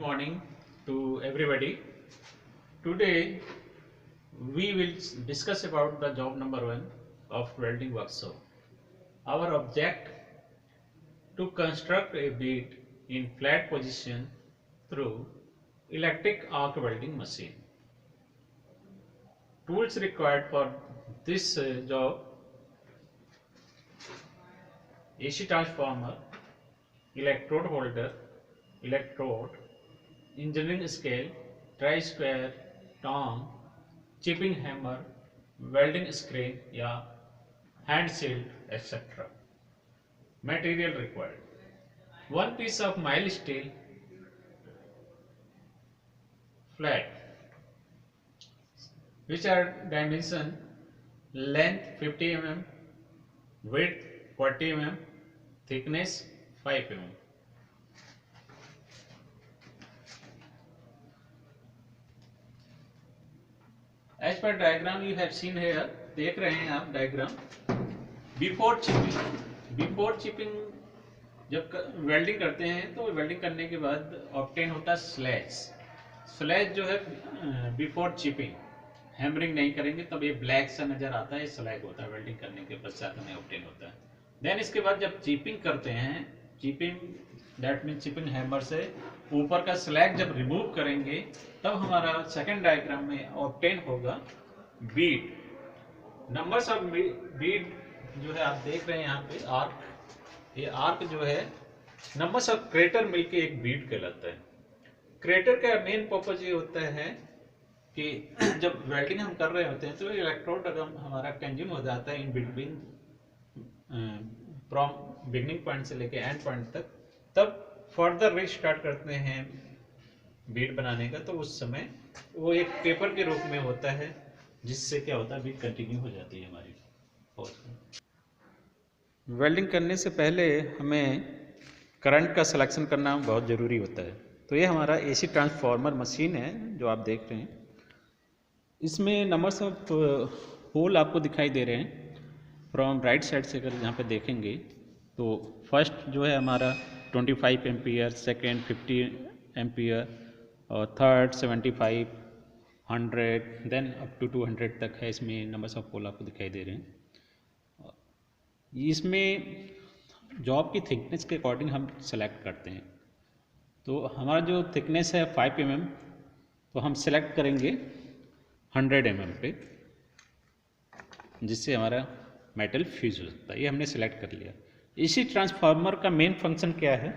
morning to everybody. Today we will discuss about the job number 1 of welding workshop. Our object to construct a bead in flat position through electric arc welding machine. Tools required for this job: AC transformer, electrode holder, electrode, engineering scale, tri-square, tong, chipping hammer, welding screen या hand shield etc. Material required: 1 piece of mild steel flat, which are dimension: length 50 mm, width 40 mm, thickness 5 mm. As per diagram you have seen here, देख रहे हैं आप diagram. Before chipping जब welding करते हैं तो welding करने के बाद ऑब्टेन होता है स्लैज जो है बिफोर चिपिंग. हैमरिंग नहीं करेंगे तब ये ब्लैक सा नजर आता है, स्लैग होता है. वेल्डिंग करने के पश्चात हमें ऑब्टेन होता है. देन इसके बाद जब चिपिंग करते हैं, chipping that mean chipping hammer से ऊपर का स्लैग जब रिमूव करेंगे तब हमारा सेकंड डायग्राम में ऑब्टेन होगा बीड. नंबर्स ऑफ बीड जो है आप देख रहे हैं यहाँ पे आर्क. ये आर्क जो है नंबर्स ऑफ क्रेटर मिलके एक बीड कहलाता है. क्रेटर का मेन पर्पज ये होता है कि जब वेल्डिंग हम कर रहे होते हैं तो इलेक्ट्रोड अगर हमारा कंज्यूम हो जाता है in between from beginning point से लेके एंड पॉइंट तक, तब फर्दर रीस्टार्ट करते हैं बीड बनाने का, तो उस समय वो एक पेपर के रूप में होता है जिससे क्या होता है बीड कंटिन्यू हो जाती है हमारी. वेल्डिंग करने से पहले हमें करंट का सिलेक्शन करना बहुत ज़रूरी होता है. तो ये हमारा एसी ट्रांसफार्मर मशीन है जो आप देख रहे हैं. इसमें नंबर्स ऑफ होल आपको दिखाई दे रहे हैं फ्रॉम राइट साइड से. अगर यहाँ पे देखेंगे तो फर्स्ट जो है हमारा 25 एम्पियर, सेकेंड 50 एम्पियर और थर्ड 75, 100, देन अप टू 200 तक है. इसमें नंबर्स ऑफ होल आपको दिखाई दे रहे हैं. इसमें जॉब की थिकनेस के अकॉर्डिंग हम सेलेक्ट करते हैं. तो हमारा जो थिकनेस है 5 mm, तो हम सेलेक्ट करेंगे 100 mm पे, जिससे हमारा मेटल फ्यूज हो सकता है. ये हमने सेलेक्ट कर लिया. इसी ट्रांसफार्मर का मेन फंक्शन क्या है?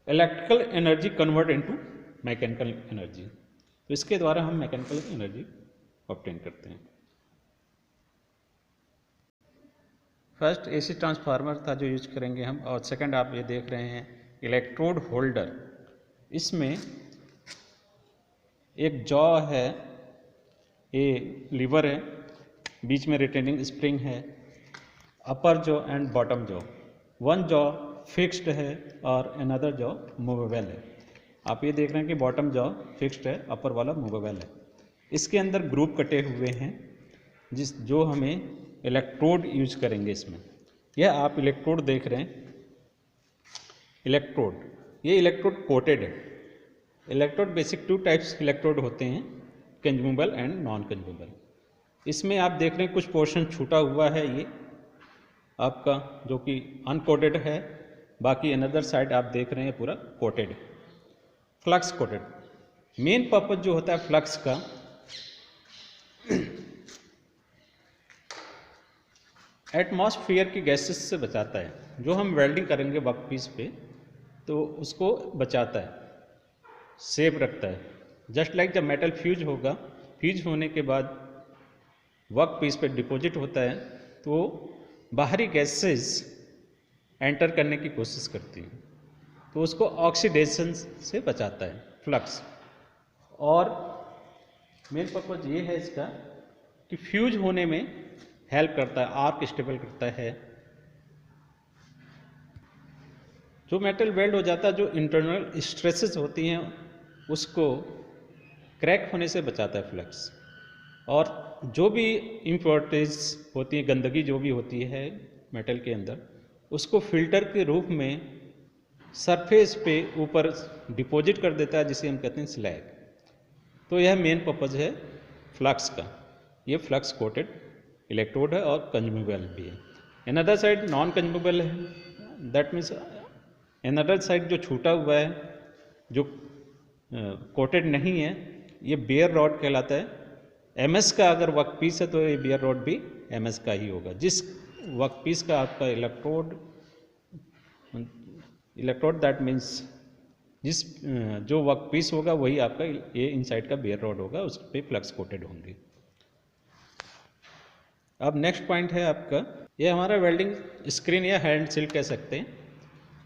Electrical energy convert into mechanical energy. तो इसके द्वारा हम मैकेनिकल एनर्जी ऑब्टेन करते हैं. फर्स्ट एसी ट्रांसफार्मर था जो यूज करेंगे हम, और सेकंड आप ये देख रहे हैं इलेक्ट्रोड होल्डर. इसमें एक जॉ है, ये लीवर है, बीच में रिटेनिंग स्प्रिंग है, अपर jaw and bottom jaw. One jaw fixed है और अनदर जॉ मूवेबल है. आप ये देख रहे हैं कि बॉटम जॉ फिक्स्ड है, अपर वाला मूवेबल है. इसके अंदर ग्रुप कटे हुए हैं जो हमें इलेक्ट्रोड यूज करेंगे इसमें. यह आप इलेक्ट्रोड देख रहे हैं, इलेक्ट्रोड, ये इलेक्ट्रोड कोटेड है. इलेक्ट्रोड बेसिक 2 टाइप्स इलेक्ट्रोड होते हैं, कंज्यूमेबल एंड नॉन कंज्यूमेबल. इसमें आप देख रहे हैं कुछ पोर्शन छूटा हुआ है ये आपका, जो कि अनकोटेड है. बाकी अनदर साइड आप देख रहे हैं पूरा coated, flux coated. Main purpose जो होता है फ्लक्स का, एटमॉस्फेयर की गैसेस से बचाता है. जो हम वेल्डिंग करेंगे वर्क पीस पे तो उसको बचाता है, सेफ रखता है. जस्ट लाइक जब मेटल फ्यूज होगा, फ्यूज होने के बाद वर्क पीस पे डिपॉजिट होता है तो बाहरी गैसेस एंटर करने की कोशिश करती हैं, तो उसको ऑक्सीडेशन से बचाता है फ्लक्स. और मेन पर्पज ये है इसका कि फ्यूज होने में हेल्प करता है, आर्क स्टेबल करता है. जो मेटल वेल्ड हो जाता है, जो इंटरनल स्ट्रेसेस होती हैं उसको क्रैक होने से बचाता है फ्लक्स. और जो भी इम्प्योरिटीज होती हैं, गंदगी जो भी होती है मेटल के अंदर, उसको फिल्टर के रूप में सरफेस पे ऊपर डिपॉजिट कर देता है, जिसे हम कहते हैं स्लैग। तो यह मेन पर्पज़ है फ्लक्स का। ये फ्लक्स कोटेड इलेक्ट्रोड है और कंज्यूमेबल भी है। अनदर साइड नॉन कंज्यूमेबल है, दैट मीन्स अनदर साइड जो छूटा हुआ है, जो कोटेड नहीं है, ये बेयर रॉड कहलाता है। एमएस का अगर वर्क पीस है तो ये बेयर रॉड भी एमएस का ही होगा। जिस वर्क पीस का आपका इलेक्ट्रोड दैट मीन्स जिस जो वर्क पीस होगा वही आपका ये इनसाइड का बेयर रॉड होगा, उस पर फ्लक्स कोटेड होंगे। अब नेक्स्ट पॉइंट है आपका, ये हमारा वेल्डिंग स्क्रीन या हैंड सील कह सकते हैं।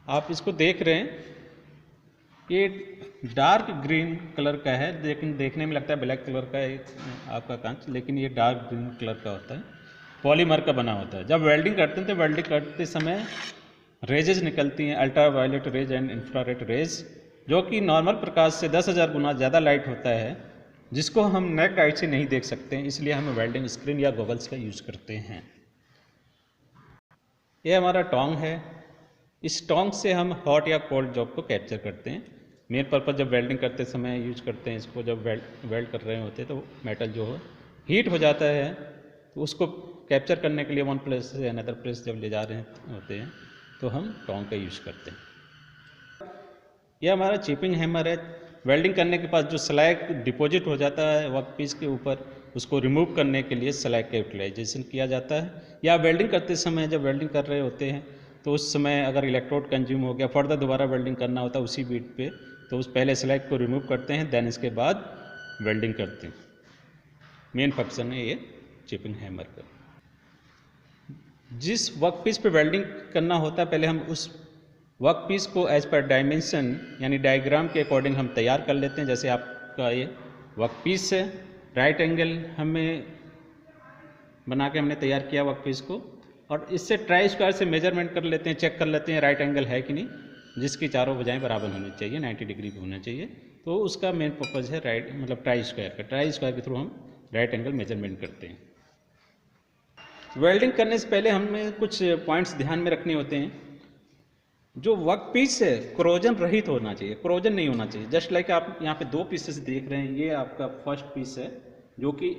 आप इसको देख रहे हैं, ये डार्क ग्रीन कलर का है, लेकिन देखने में लगता है ब्लैक कलर का है आपका कांच, लेकिन ये डार्क ग्रीन कलर का होता है, पॉलीमर का बना होता है। जब वेल्डिंग करते हैं तो वेल्डिंग करते समय रेजेज निकलती हैं, ultraviolet rays and infrared rays, जो कि नॉर्मल प्रकाश से 10,000 गुना ज़्यादा लाइट होता है, जिसको हम नेक्ड आई से नहीं देख सकते हैं, इसलिए हम वेल्डिंग स्क्रीन या गॉगल्स का यूज़ करते हैं। ये हमारा टोंग है, इस टोंग से हम हॉट या कोल्ड जॉब को कैप्चर करते हैं। मेन पर्पज़ जब वेल्डिंग करते समय यूज करते हैं इसको, जब वेल्ड कर रहे होते हैं तो मेटल जो है हीट हो जाता है, तो उसको कैप्चर करने के लिए वन प्लेस से अनदर प्लेस जब ले जा रहे होते हैं तो हम टोंग का यूज करते हैं। यह हमारा चिपिंग हैमर है। वेल्डिंग करने के बाद जो स्लैग डिपॉजिट हो जाता है वर्क पीस के ऊपर, उसको रिमूव करने के लिए स्लैग का यूटिलाइजेशन किया जाता है। या वेल्डिंग करते समय जब वेल्डिंग कर रहे होते हैं तो उस समय अगर इलेक्ट्रोड कंज्यूम हो गया, फर्दर दोबारा वेल्डिंग करना होता है उसी बीट पे, तो उस पहले स्लैग को रिमूव करते हैं, देन इसके बाद वेल्डिंग करते हैं। मेन फंक्शन है ये चिपिंग हैमर का। जिस वर्क पीस पे वेल्डिंग करना होता है, पहले हम उस वर्क पीस को एज पर डायमेंशन यानी डायग्राम के अकॉर्डिंग हम तैयार कर लेते हैं। जैसे आपका ये वर्क पीस है, राइट एंगल हमें बना के हमने तैयार किया वर्क पीस को, और इससे ट्राई स्क्वायर से मेजरमेंट कर लेते हैं, चेक कर लेते हैं राइट एंगल है कि नहीं, जिसकी चारों भुजाएं बराबर होनी चाहिए, 90 डिग्री भी होना चाहिए। तो उसका मेन पर्पज़ है राइट मतलब ट्राई स्क्वायर का। ट्राई स्क्वायर के थ्रू हम राइट एंगल मेजरमेंट करते हैं। वेल्डिंग करने से पहले हमें कुछ पॉइंट्स ध्यान में रखने होते हैं। जो वर्क पीस है क्रोजन रहित होना चाहिए, क्रोजन नहीं होना चाहिए। जस्ट लाइक आप यहाँ पे 2 पीसेस देख रहे हैं, ये आपका फर्स्ट पीस है जो कि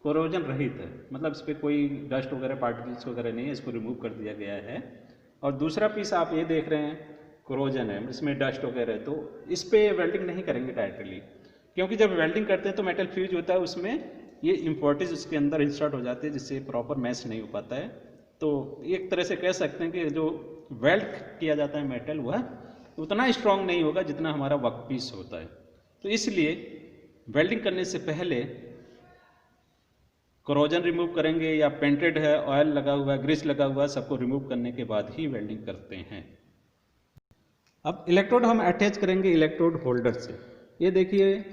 क्रोजन रहित है, मतलब इस पर कोई डस्ट वगैरह पार्टिकल्स वगैरह नहीं है, इसको रिमूव कर दिया गया है। और दूसरा पीस आप ये देख रहे हैं क्रोजन है, इसमें डस्ट वगैरह है, तो इस पर वेल्डिंग नहीं करेंगे डायरेक्टली, क्योंकि जब वेल्डिंग करते हैं तो मेटल फ्यूज होता है, उसमें ये इम्पोर्टेज उसके अंदर इंसर्ट हो जाते हैं, जिससे प्रॉपर मैच नहीं हो पाता है। तो एक तरह से कह सकते हैं कि जो वेल्ड किया जाता है मेटल, वह उतना स्ट्रांग नहीं होगा जितना हमारा वर्क पीस होता है। तो इसलिए वेल्डिंग करने से पहले क्रोजन रिमूव करेंगे, या पेंटेड है, ऑयल लगा हुआ है, ग्रीस लगा हुआ है, सबको रिमूव करने के बाद ही वेल्डिंग करते हैं। अब इलेक्ट्रोड हम अटैच करेंगे इलेक्ट्रोड होल्डर से। ये देखिए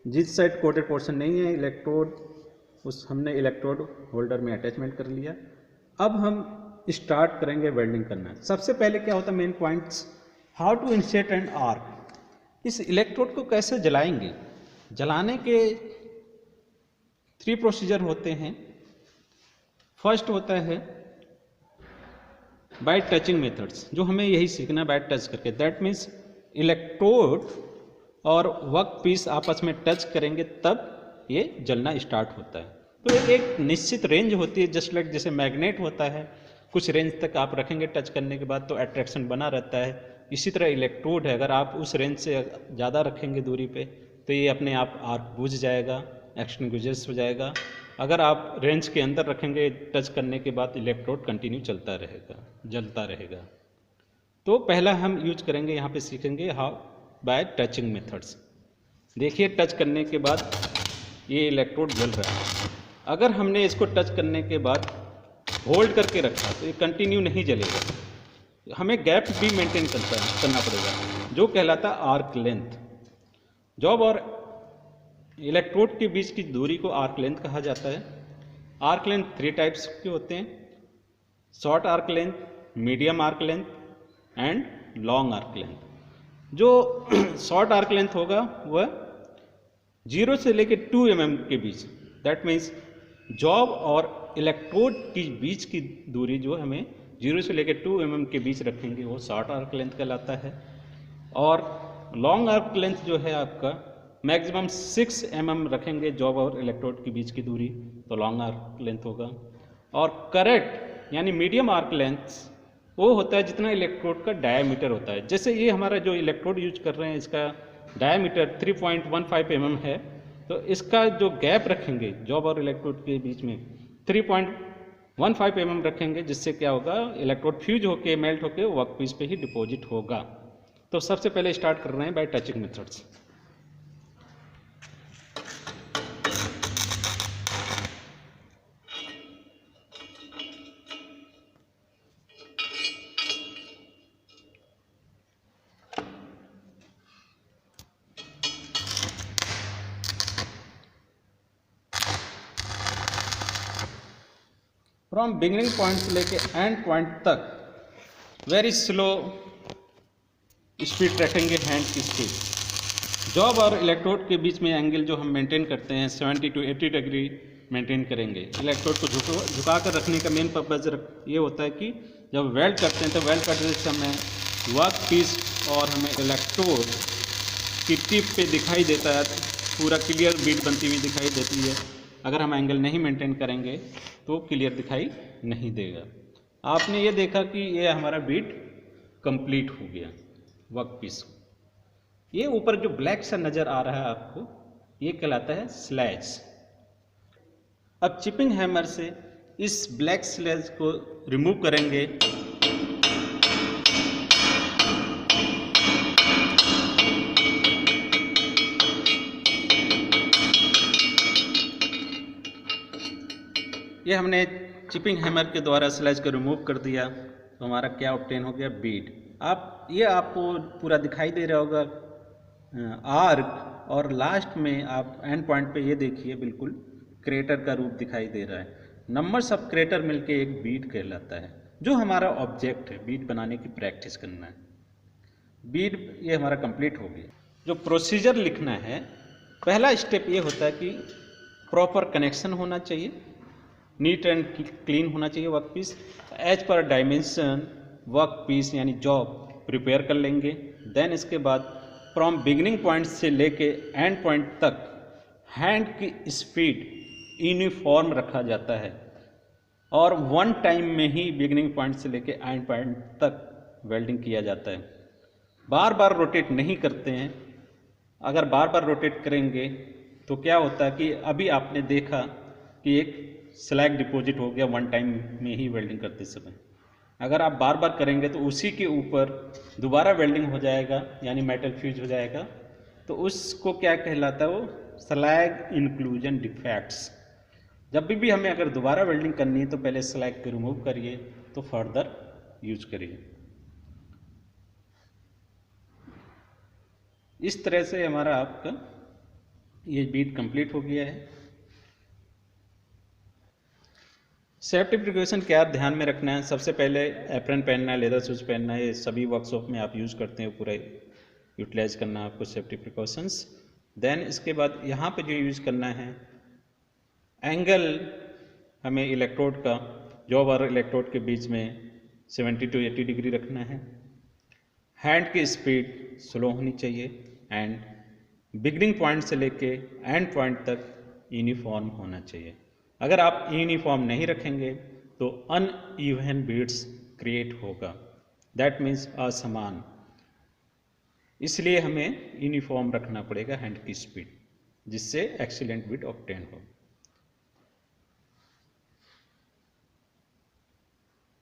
जिस साइड कोटेड पोर्शन नहीं है इलेक्ट्रोड, उस हमने इलेक्ट्रोड होल्डर में अटैचमेंट कर लिया। अब हम स्टार्ट करेंगे वेल्डिंग करना। सबसे पहले क्या होता है, main points, how to insert and arc. इस इलेक्ट्रोड को कैसे जलाएंगे। जलाने के 3 प्रोसीजर होते हैं। फर्स्ट होता है बाय टचिंग मेथड्स, जो हमें यही सीखना है, बाय टच करके। दैट मीन्स इलेक्ट्रोड और वर्क पीस आपस में टच करेंगे तब ये जलना स्टार्ट होता है। तो एक निश्चित रेंज होती है, जस्ट लाइक जैसे मैग्नेट होता है, कुछ रेंज तक आप रखेंगे टच करने के बाद तो अट्रैक्शन बना रहता है। इसी तरह इलेक्ट्रोड है, अगर आप उस रेंज से ज़्यादा रखेंगे दूरी पे तो ये अपने आप आर्क बुझ जाएगा, एक्सटिंग्विश हो जाएगा। अगर आप रेंज के अंदर रखेंगे टच करने के बाद इलेक्ट्रोड कंटिन्यू चलता रहेगा, जलता रहेगा। तो पहला हम यूज करेंगे, यहाँ पे सीखेंगे हाउ बाय टचिंग मेथड्स। देखिए टच करने के बाद ये इलेक्ट्रोड जल रहा है। अगर हमने इसको टच करने के बाद होल्ड करके रखा तो ये कंटिन्यू नहीं जलेगा, हमें गैप भी मेंटेन करना पड़ेगा, जो कहलाता है आर्क लेंथ। जॉब और इलेक्ट्रोड के बीच की दूरी को आर्क लेंथ कहा जाता है। आर्क लेंथ 3 टाइप्स के होते हैं, short arc length, medium arc length and long arc length. जो शॉर्ट आर्क लेंथ होगा वह 0 से लेकर 2 mm के बीच, दैट मीन्स जॉब और इलेक्ट्रोड के बीच की दूरी जो हमें 0 से लेकर 2 mm के बीच रखेंगे वो शॉर्ट आर्क लेंथ कहलाता है। और लॉन्ग आर्क लेंथ जो है आपका मैक्सिमम 6 mm रखेंगे जॉब और इलेक्ट्रोड के बीच की दूरी, तो लॉन्ग आर्क लेंथ होगा। और करेक्ट यानी मीडियम आर्क लेंथ वो होता है जितना इलेक्ट्रोड का डायमीटर होता है। जैसे ये हमारा जो इलेक्ट्रोड यूज कर रहे हैं इसका डायमीटर 3.15 mm है, तो इसका जो गैप रखेंगे जॉब और इलेक्ट्रोड के बीच में 3.15 mm रखेंगे, जिससे क्या होगा इलेक्ट्रोड फ्यूज होके मेल्ट होके वर्क पीस पे ही डिपॉजिट होगा। तो सबसे पहले स्टार्ट कर रहे हैं bye touching methods. From beginning point से लेके एंड पॉइंट तक वेरी स्लो स्पीड रखेंगे, हैंड की स्पीड। जॉब और इलेक्ट्रोड के बीच में एंगल जो हम मेंटेन करते हैं 70 to 80 डिग्री मेंटेन करेंगे। इलेक्ट्रोड को झुका कर रखने का मेन पर्पज ये होता है कि जब वेल्ड करते हैं तो वेल्ड करते समय वर्क पीस और हमें इलेक्ट्रोड की टिप पे दिखाई देता है, पूरा क्लियर बीट बनती हुई दिखाई देती है। अगर हम एंगल नहीं मेंटेन करेंगे तो क्लियर दिखाई नहीं देगा। आपने ये देखा कि ये हमारा बीट कंप्लीट हो गया वर्क पीस। ये ऊपर जो ब्लैक सा नज़र आ रहा है आपको, ये कहलाता है स्लैज। अब चिपिंग हैमर से इस ब्लैक स्लैज को रिमूव करेंगे। ये हमने चिपिंग हैमर के द्वारा स्लैज को रिमूव कर दिया, तो हमारा क्या ऑब्टेन हो गया बीट। आप ये आपको पूरा दिखाई दे रहा होगा आर्क, और लास्ट में आप एंड पॉइंट पे ये देखिए बिल्कुल क्रेटर का रूप दिखाई दे रहा है। नंबर्स ऑफ क्रेटर मिलके एक बीट कहलाता है, जो हमारा ऑब्जेक्ट है बीट बनाने की प्रैक्टिस करना है। बीट ये हमारा कंप्लीट हो गया। जो प्रोसीजर लिखना है, पहला स्टेप ये होता है कि प्रॉपर कनेक्शन होना चाहिए, नीट एंड क्लीन होना चाहिए work piece. As per dimension work piece यानी जॉब प्रिपेयर कर लेंगे। देन इसके बाद फ्रॉम बिगिनिंग पॉइंट से लेके एंड पॉइंट तक हैंड की स्पीड यूनिफॉर्म रखा जाता है, और वन टाइम में ही बिगिनिंग पॉइंट से लेके एंड पॉइंट तक वेल्डिंग किया जाता है। बार बार रोटेट नहीं करते हैं। अगर बार बार रोटेट करेंगे तो क्या होता है कि अभी आपने देखा कि एक स्लैग डिपॉजिट हो गया वन टाइम में ही वेल्डिंग करते समय। अगर आप बार बार करेंगे तो उसी के ऊपर दोबारा वेल्डिंग हो जाएगा, यानी मेटल फ्यूज हो जाएगा। तो उसको क्या कहलाता है, वो स्लैग इंक्लूजन डिफेक्ट्स। जब भी हमें अगर दोबारा वेल्डिंग करनी है तो पहले स्लैग को रिमूव करिए, तो फर्दर यूज करिए। इस तरह से हमारा आपका ये बीट कंप्लीट हो गया है। सेफ्टी प्रिकॉशन क्या ध्यान में रखना है, सबसे पहले एप्रन पहनना है, लेदर शूज पहनना है। ये सभी वर्कशॉप में आप यूज़ करते हैं, पूरा यूटिलाइज करना है आपको सेफ्टी प्रिकॉशंस। देन इसके बाद यहाँ पे जो यूज़ करना है, एंगल हमें इलेक्ट्रोड का जॉब और इलेक्ट्रोड के बीच में 70 to 80 डिग्री रखना है। हैंड की स्पीड स्लो होनी चाहिए, एंड बिगिनिंग पॉइंट से लेके एंड पॉइंट तक यूनिफॉर्म होना चाहिए। अगर आप यूनिफॉर्म नहीं रखेंगे तो अनइवन बीट्स क्रिएट होगा, दैट मीन्स असमान। इसलिए हमें यूनिफॉर्म रखना पड़ेगा हैंड की स्पीड, जिससे एक्सीलेंट बीट ऑब्टेन हो।